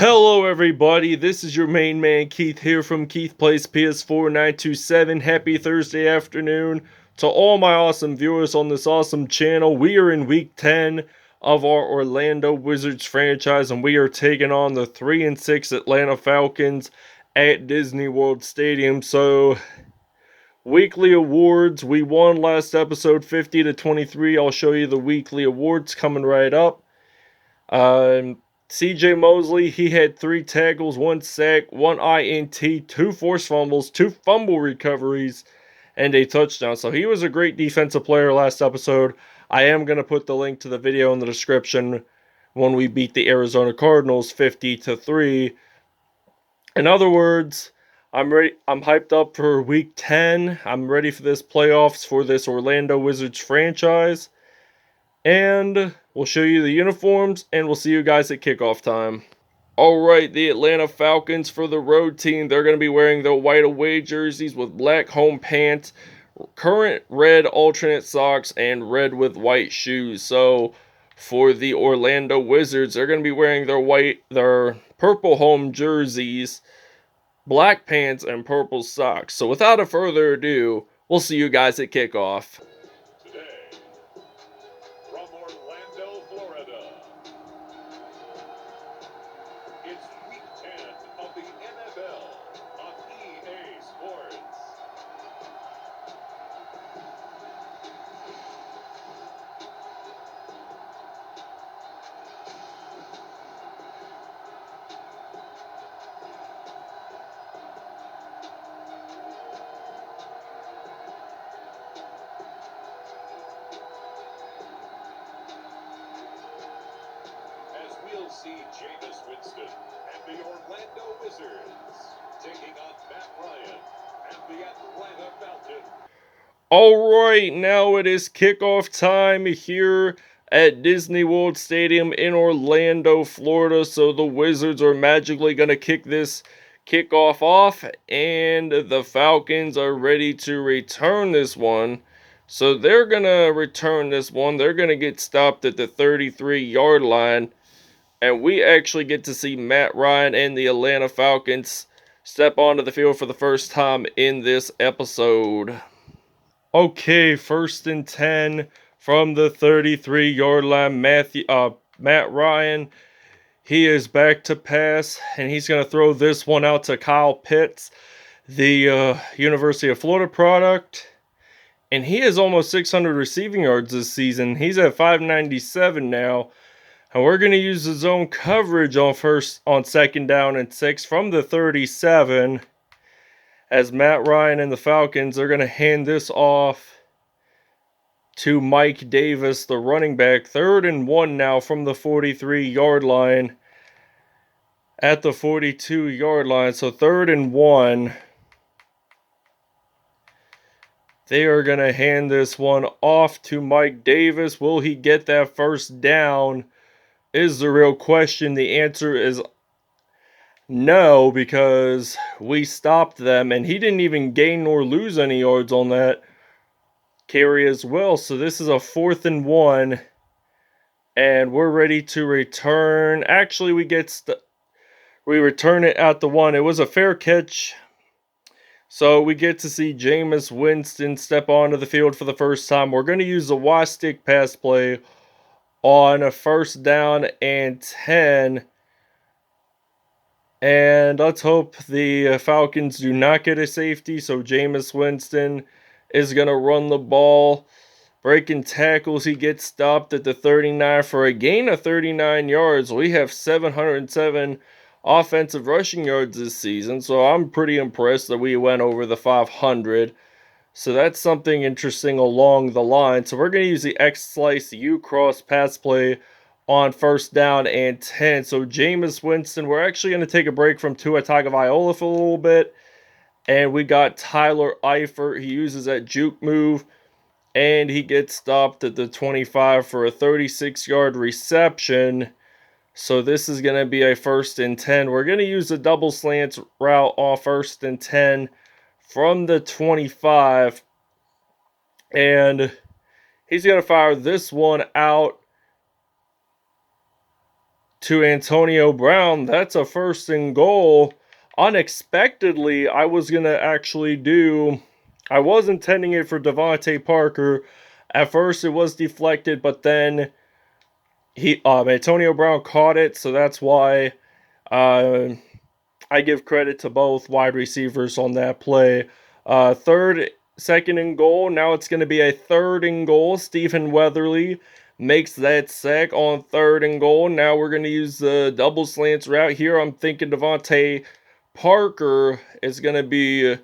Hello everybody, this is your main man Keith here from Keith Plays PS4 927. Happy Thursday afternoon to all my awesome viewers on this awesome channel. We are in week 10 of our Orlando Wizards franchise and we are taking on the 3-6 Atlanta Falcons at Disney World Stadium. So, weekly awards, we won last episode 50-23. I'll show you the weekly awards coming right up. CJ Mosley, he had 3 tackles, 1 sack, 1 INT, 2 forced fumbles, 2 fumble recoveries, and a touchdown. So he was a great defensive player last episode. I am going to put the link to the video in the description when we beat the Arizona Cardinals 50-3. In other words, I'm ready. I'm hyped up for week 10. I'm ready for this playoffs for this Orlando Wizards franchise. And we'll show you the uniforms, and we'll see you guys at kickoff time. Alright, the Atlanta Falcons for the road team. They're going to be wearing their white away jerseys with black home pants, current red alternate socks, and red with white shoes. So, for the Orlando Wizards, they're going to be wearing their purple home jerseys, black pants, and purple socks. So, without a further ado, we'll see you guys at kickoff. From Orlando, Florida, it's week 10 of the NFL on EA Sports. We'll see Jameis Winston and the Orlando Wizards taking on Matt Ryan and the Atlanta Falcons. Alright, now it is kickoff time here at Disney World Stadium in Orlando, Florida. So the Wizards are magically going to kick this kickoff off, and the Falcons are ready to return this one. So they're going to return this one. They're going to get stopped at the 33-yard line. And we actually get to see Matt Ryan and the Atlanta Falcons step onto the field for the first time in this episode. Okay, 1st and 10 from the 33-yard line. Matt Ryan, he is back to pass, and he's going to throw this one out to Kyle Pitts, the University of Florida product. And he has almost 600 receiving yards this season. He's at 597 now. And we're going to use the zone coverage on 2nd down and 6 from the 37. As Matt Ryan and the Falcons are going to hand this off to Mike Davis, the running back. 3rd and 1 now from the 43-yard line at the 42-yard line. So 3rd and 1. They are going to hand this one off to Mike Davis. Will he get that first down? Is the real question. The answer is no, because we stopped them, and he didn't even gain nor lose any yards on that carry as well. So this is a 4th and 1, and we're ready to return. Actually, we return it at the 1. It was a fair catch. So we get to see Jameis Winston step onto the field for the first time. We're going to use the Y-stick pass play on a 1st down and 10. And let's hope the Falcons do not get a safety. So Jameis Winston is going to run the ball. Breaking tackles, he gets stopped at the 39 for a gain of 39 yards. We have 707 offensive rushing yards this season. So I'm pretty impressed that we went over the 500. So that's something interesting along the line. So we're going to use the X-Slice U-Cross pass play on 1st down and 10. So Jameis Winston, we're actually going to take a break from Tua Tagovailoa for a little bit. And we got Tyler Eifert. He uses that juke move. And he gets stopped at the 25 for a 36-yard reception. So this is going to be a 1st and 10. We're going to use a double slant route on 1st and 10. From the 25, and he's going to fire this one out to Antonio Brown. That's a first and goal. Unexpectedly, I was going to actually I was intending it for Devontae Parker. At first, it was deflected, but then Antonio Brown caught it, so that's why uh, I give credit to both wide receivers on that play. Second and goal. Now it's going to be a third and goal. Stephen Weatherly makes that sack on third and goal. Now we're going to use the double slants route here. I'm thinking Devontae Parker is going to be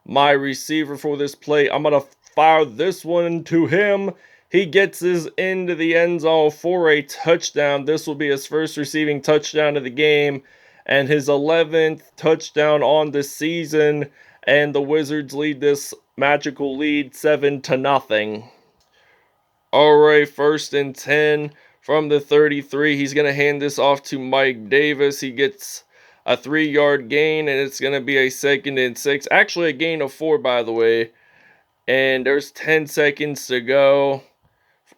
my receiver for this play. I'm going to fire this one to him. He gets his into the end zone for a touchdown. This will be his first receiving touchdown of the game and his 11th touchdown on the season, and the Wizards lead this magical lead 7-0. All right, first and 10 from the 33. He's going to hand this off to Mike Davis. He gets a 3-yard gain, and it's going to be a 2nd and 6. Actually, a gain of 4, by the way. And there's 10 seconds to go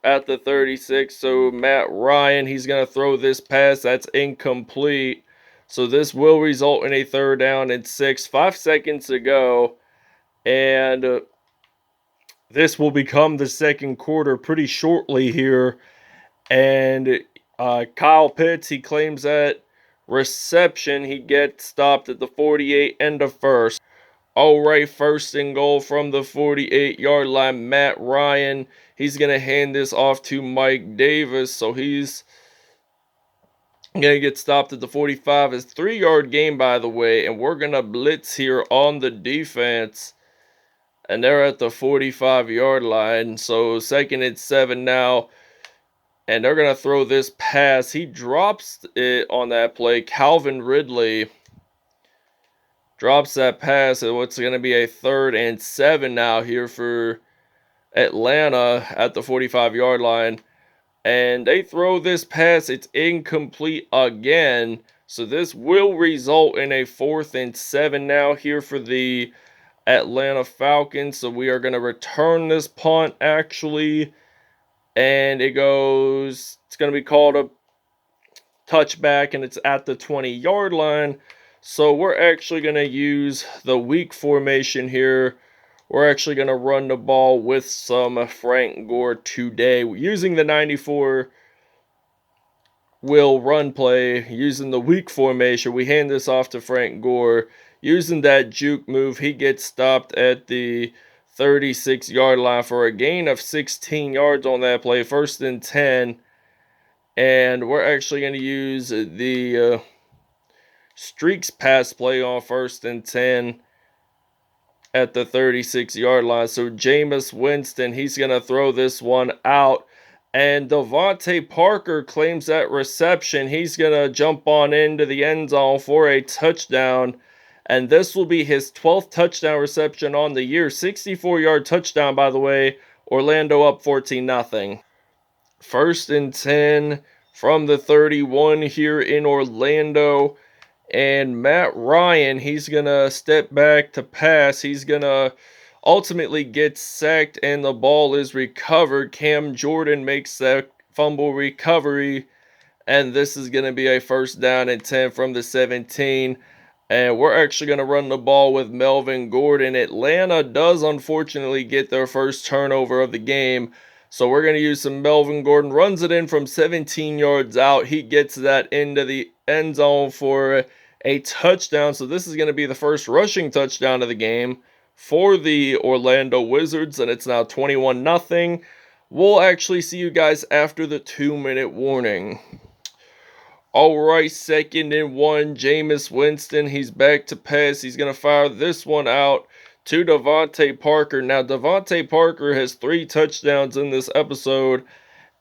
at the 36. So Matt Ryan, he's going to throw this pass. That's incomplete. So this will result in a 3rd down and 6. 5 seconds to go. And this will become the second quarter pretty shortly here. And Kyle Pitts, he claims that reception. He gets stopped at the 48, end of first. All right, first and goal from the 48-yard line. Matt Ryan, he's going to hand this off to Mike Davis. So he's going to get stopped at the 45. It's 3-yard gain, by the way. And we're going to blitz here on the defense. And they're at the 45-yard line. So 2nd and 7 now. And they're going to throw this pass. He drops it on that play. Calvin Ridley drops that pass. And what's going to be a 3rd and 7 now here for Atlanta at the 45-yard line. And they throw this pass. It's incomplete again. So this will result in a 4th and 7 now here for the Atlanta Falcons. So we are going to return this punt actually. And it's going to be called a touchback, and it's at the 20-yard line. So we're actually going to use the weak formation here. We're actually going to run the ball with some Frank Gore today. Using the 94 will run play, using the weak formation. We hand this off to Frank Gore. Using that juke move, he gets stopped at the 36-yard line for a gain of 16 yards on that play. 1st and 10. And we're actually going to use the streaks pass play on 1st and 10 at the 36-yard line. So Jameis Winston, he's going to throw this one out. And Devontae Parker claims that reception. He's going to jump on into the end zone for a touchdown. And this will be his 12th touchdown reception on the year. 64-yard touchdown, by the way. Orlando up 14-0. 1st and 10 from the 31 here in Orlando. And Matt Ryan, he's going to step back to pass. He's going to ultimately get sacked, and the ball is recovered. Cam Jordan makes that fumble recovery. And this is going to be a 1st down and 10 from the 17. And we're actually going to run the ball with Melvin Gordon. Atlanta does unfortunately get their first turnover of the game. So we're going to use some Melvin Gordon. Runs it in from 17 yards out. He gets that into the end zone for a touchdown. So this is going to be the first rushing touchdown of the game for the Orlando Wizards. And it's now 21-0. We'll actually see you guys after the 2-minute warning. Alright, 2nd and 1, Jameis Winston, he's back to pass. He's going to fire this one out to Devontae Parker. Now, Devontae Parker has 3 touchdowns in this episode,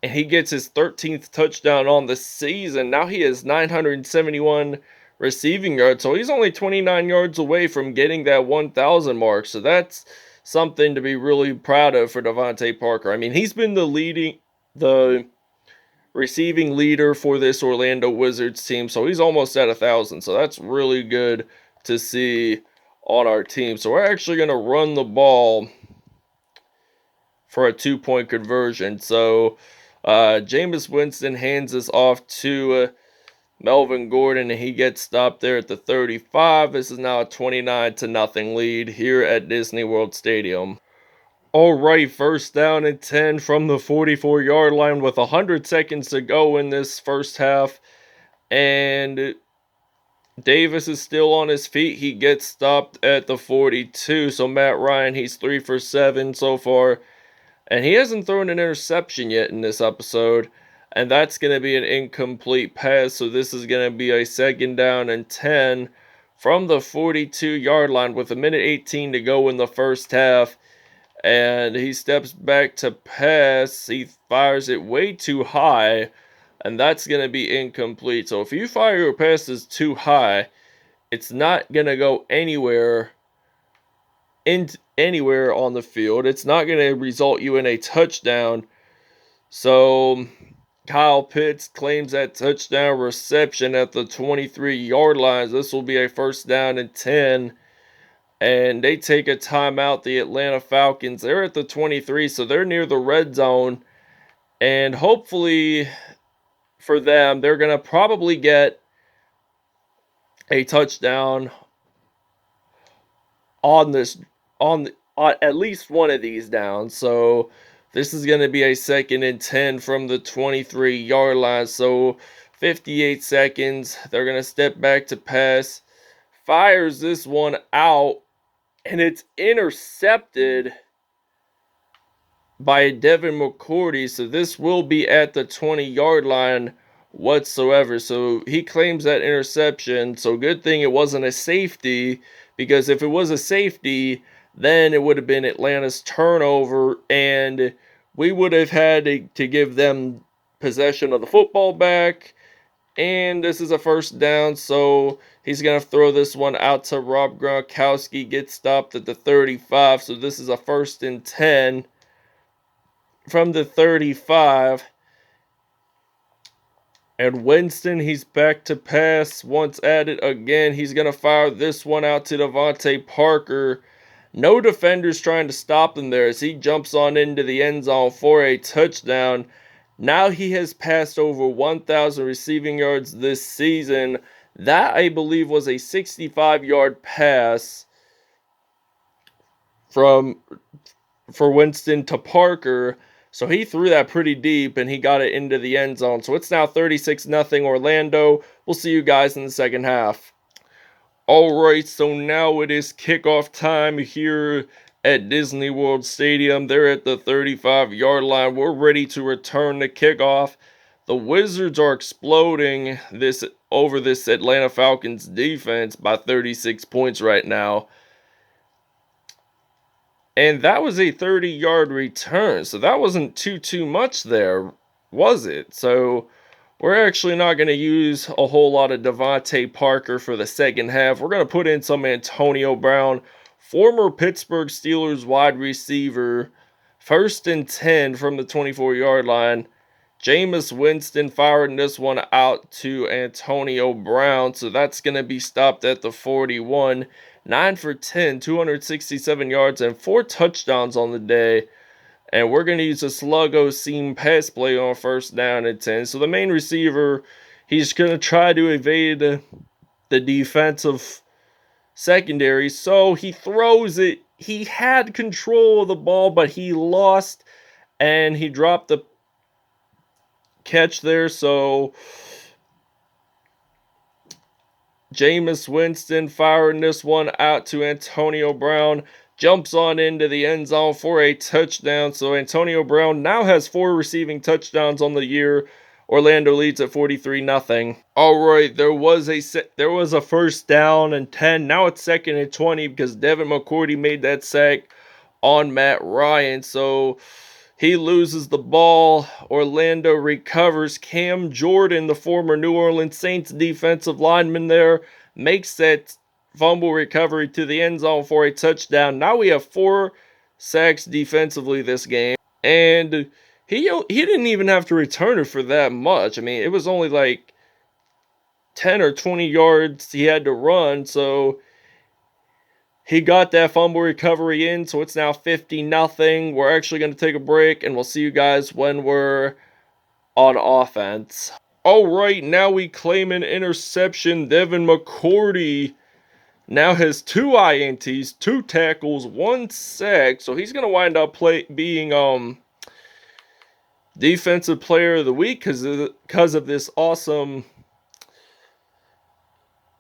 and he gets his 13th touchdown on the season. Now he has 971 receiving yards, so he's only 29 yards away from getting that 1,000 mark. So that's something to be really proud of for Devontae Parker. I mean, he's been the receiving leader for this Orlando Wizards team, so he's almost at 1,000. So that's really good to see on our team. So we're actually going to run the ball for a 2-point conversion. So Jameis Winston hands this off to Melvin Gordon, and he gets stopped there at the 35. This is now a 29-0 lead here at Disney World Stadium. All right, first down and 10 from the 44-yard line with 100 seconds to go in this first half. And Davis is still on his feet. He gets stopped at the 42. So Matt Ryan, he's 3 for 7 so far. And he hasn't thrown an interception yet in this episode. And that's going to be an incomplete pass. So this is going to be a second down and 10 from the 42-yard line with 1:18 to go in the first half. And he steps back to pass. He fires it way too high, and that's going to be incomplete. So if you fire your passes too high, it's not going to go anywhere on the field. It's not going to result you in a touchdown. So Kyle Pitts claims that touchdown reception at the 23-yard line. This will be a first down and 10. And they take a timeout, the Atlanta Falcons. They're at the 23, so they're near the red zone. And hopefully for them, they're going to probably get a touchdown on at least one of these downs. So this is going to be a second and 10 from the 23-yard line. So 58 seconds. They're going to step back to pass. Fires this one out. And it's intercepted by Devin McCourty. So this will be at the 20-yard line whatsoever. So he claims that interception. So good thing it wasn't a safety. Because if it was a safety, then it would have been Atlanta's turnover. And we would have had to give them possession of the football back. And this is a first down, so he's going to throw this one out to Rob Gronkowski. Gets stopped at the 35, so this is a first and 10 from the 35. And Winston, he's back to pass. Once at it again, he's going to fire this one out to Devontae Parker. No defenders trying to stop him there as he jumps on into the end zone for a touchdown. Now he has passed over 1,000 receiving yards this season. That, I believe, was a 65-yard pass for Winston to Parker. So he threw that pretty deep, and he got it into the end zone. So it's now 36-0 Orlando. We'll see you guys in the second half. All right, so now it is kickoff time here at Disney World Stadium. They're at the 35-yard line. We're ready to return the kickoff. The Wizards are exploding over this Atlanta Falcons defense by 36 points right now. And that was a 30-yard return. So that wasn't too much there, was it? So we're actually not going to use a whole lot of Devontae Parker for the second half. We're going to put in some Antonio Brown, former Pittsburgh Steelers wide receiver. First and 10 from the 24-yard line. Jameis Winston firing this one out to Antonio Brown. So that's going to be stopped at the 41. 9 for 10, 267 yards, and 4 touchdowns on the day. And we're going to use a sluggo seam pass play on first down and 10. So the main receiver, he's going to try to evade the defensive secondary. So he throws it. He had control of the ball, but he lost. And he dropped the catch there. So Jameis Winston firing this one out to Antonio Brown. Jumps on into the end zone for a touchdown. So Antonio Brown now has 4 receiving touchdowns on the year. Orlando leads at 43-0. All right, there was a first down and 10. Now it's second and 20 because Devin McCourty made that sack on Matt Ryan. So he loses the ball. Orlando recovers. Cam Jordan, the former New Orleans Saints defensive lineman there, makes that fumble recovery to the end zone for a touchdown. Now we have 4 sacks defensively this game. And he didn't even have to return it for that much. I mean, it was only like 10 or 20 yards he had to run. So he got that fumble recovery in. So it's now 50-0. We're actually going to take a break. And we'll see you guys when we're on offense. All right, now we claim an interception. Devin McCourty now has 2 INTs, 2 tackles, 1 sack. So he's gonna wind up being defensive player of the week because of this awesome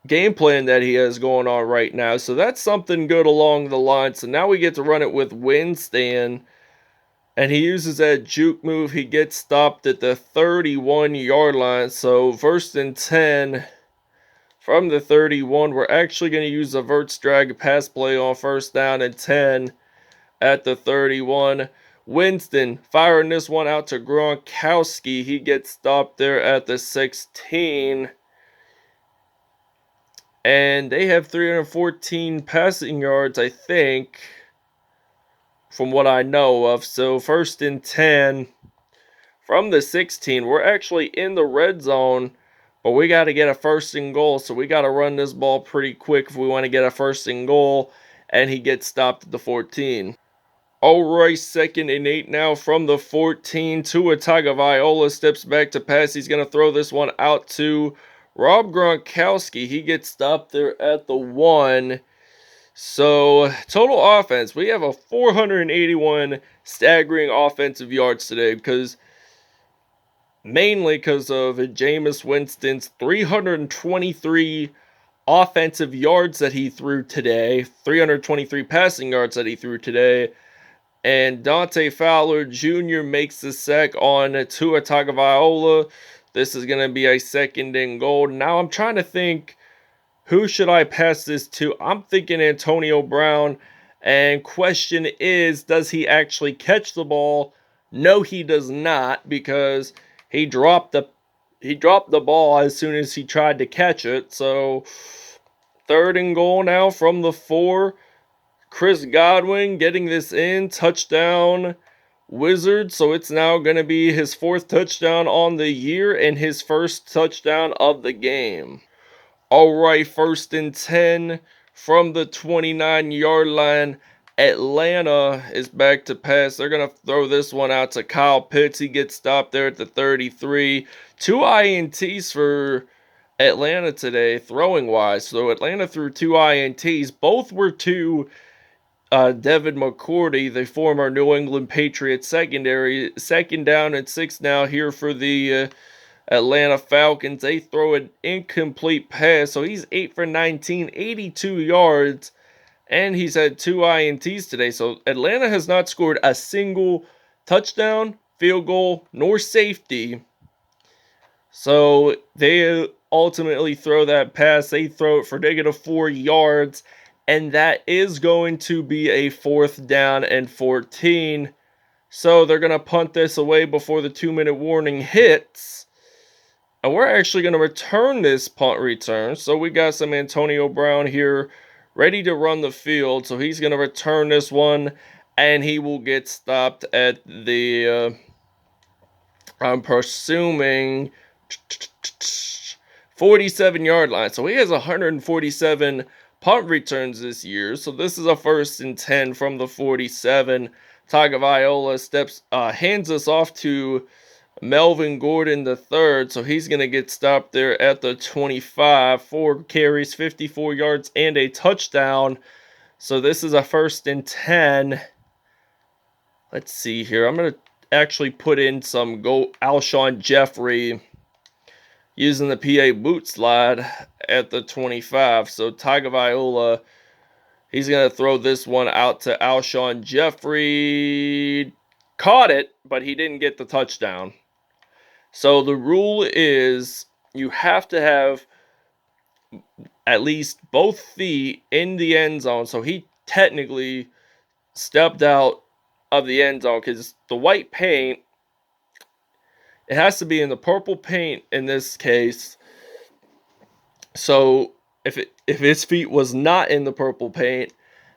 game plan that he has going on right now. So that's something good along the line. So now we get to run it with Winston. And he uses that juke move. He gets stopped at the 31-yard line. So first and 10 from the 31. We're actually going to use a verts drag pass play on first down and 10 at the 31. Winston firing this one out to Gronkowski. He gets stopped there at the 16. And they have 314 passing yards, I think, from what I know of. So first and 10 from the 16. We're actually in the red zone, but we got to get a first and goal. So we got to run this ball pretty quick if we want to get a first and goal. And he gets stopped at the 14. All right, second and 8 now from the 14. Tua Tagovailoa steps back to pass. He's going to throw this one out to Rob Gronkowski. He gets stopped there at the 1. So, total offense, we have a 481 staggering offensive yards today mainly because of Jameis Winston's 323 offensive yards that he threw today, 323 passing yards that he threw today, and Dante Fowler Jr. makes the sack on Tua Tagovailoa. This is going to be a second and goal. Now I'm trying to think, who should I pass this to? I'm thinking Antonio Brown. And question is, does he actually catch the ball? No, he does not, because he dropped the ball as soon as he tried to catch it. So third and goal now from the 4. Chris Godwin getting this in. Touchdown Wizards. So it's now going to be his 4th touchdown on the year and his first touchdown of the game. All right, first and 10 from the 29-yard line. Atlanta is back to pass. They're going to throw this one out to Kyle Pitts. He gets stopped there at the 33. 2 INTs for Atlanta today, throwing-wise. So Atlanta threw 2 INTs. Both were to Devin McCourty, the former New England Patriots secondary. Second down and 6 now here for the Atlanta Falcons. They throw an incomplete pass. So he's 8 for 19, 82 yards. And he's had 2 INTs today. So Atlanta has not scored a single touchdown, field goal, nor safety. So they ultimately throw that pass. They throw it for -4 yards. And that is going to be a 4th down and 14. So they're going to punt this away before the 2-minute warning hits. And we're actually going to return this punt return. So we got some Antonio Brown here ready to run the field. So he's going to return this one. And he will get stopped at the, I'm presuming, 47-yard line. So he has 147 punt returns this year. So this is a first and 10 from the 47. Tagovailoa hands us off to Melvin Gordon III. So he's going to get stopped there at the 25. 4 carries, 54 yards, and a touchdown. So this is a first and 10. Let's see here. I'm going to actually put in some Alshon Jeffrey using the PA boot slide at the 25. So Tagovailoa, he's going to throw this one out to Alshon Jeffrey. Caught it, but he didn't get the touchdown. So the rule is you have to have at least both feet in the end zone. So he technically stepped out of the end zone because the white paint, it has to be in the purple paint in this case. So if his feet was not in the purple paint,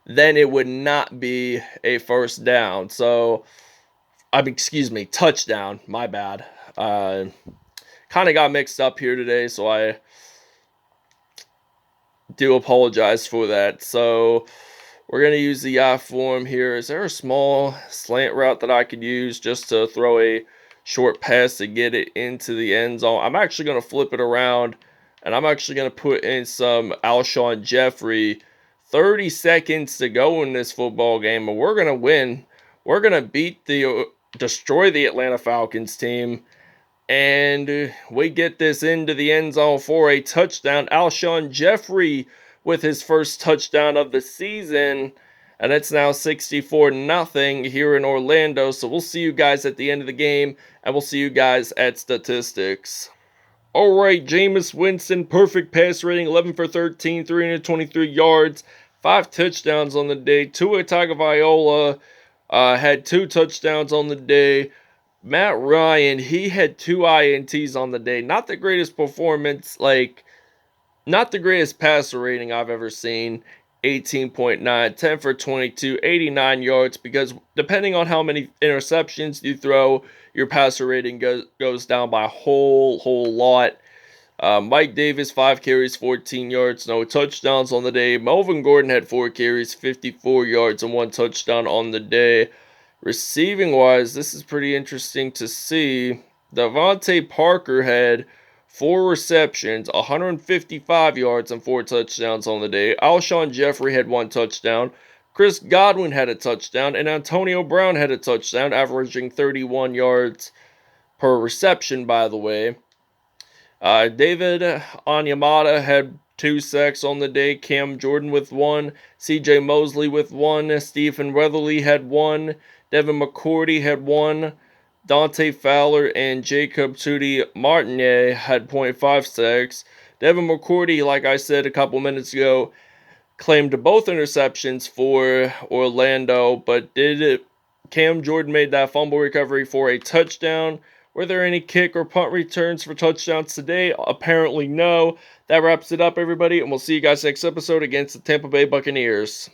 then it would not be a first down. So, touchdown. My bad. Kind of got mixed up here today, so I do apologize for that. So we're going to use the I form here. Is there a small slant route that I could use just to throw a short pass to get it into the end zone. I'm actually going to flip it around, and I'm actually going to put in some Alshon Jeffrey. 30 seconds to go in this football game, and we're going to win. We're going to destroy the Atlanta Falcons team. And we get this into the end zone for a touchdown. Alshon Jeffrey with his first touchdown of the season. And it's now 64-0 here in Orlando. So we'll see you guys at the end of the game. And we'll see you guys at statistics. Alright, Jameis Winston, perfect pass rating, 11 for 13, 323 yards, 5 touchdowns on the day. Tua Tagovailoa had 2 touchdowns on the day. Matt Ryan, he had 2 INTs on the day. Not the greatest performance, not the greatest passer rating I've ever seen. 18.9, 10 for 22, 89 yards, because depending on how many interceptions you throw, your passer rating goes down by a whole lot. Mike Davis, 5 carries, 14 yards, no touchdowns on the day. Melvin Gordon had 4 carries, 54 yards, and 1 touchdown on the day. Receiving wise, this is pretty interesting to see. Devontae Parker had 4 receptions, 155 yards, and 4 touchdowns on the day. Alshon Jeffrey had 1 touchdown. Chris Godwin had a touchdown, and Antonio Brown had a touchdown, averaging 31 yards per reception, by the way. David Onyemata had 2 sacks on the day. Cam Jordan with 1. CJ Mosley with 1. Stephen Weatherly had 1. Devin McCourty had 1. Dante Fowler and Jacob Tutti Martinet had 0.5 sacks. Devin McCourty, like I said a couple minutes ago, claimed both interceptions for Orlando, but Cam Jordan made that fumble recovery for a touchdown. Were there any kick or punt returns for touchdowns today? Apparently no. That wraps it up, everybody, and we'll see you guys next episode against the Tampa Bay Buccaneers.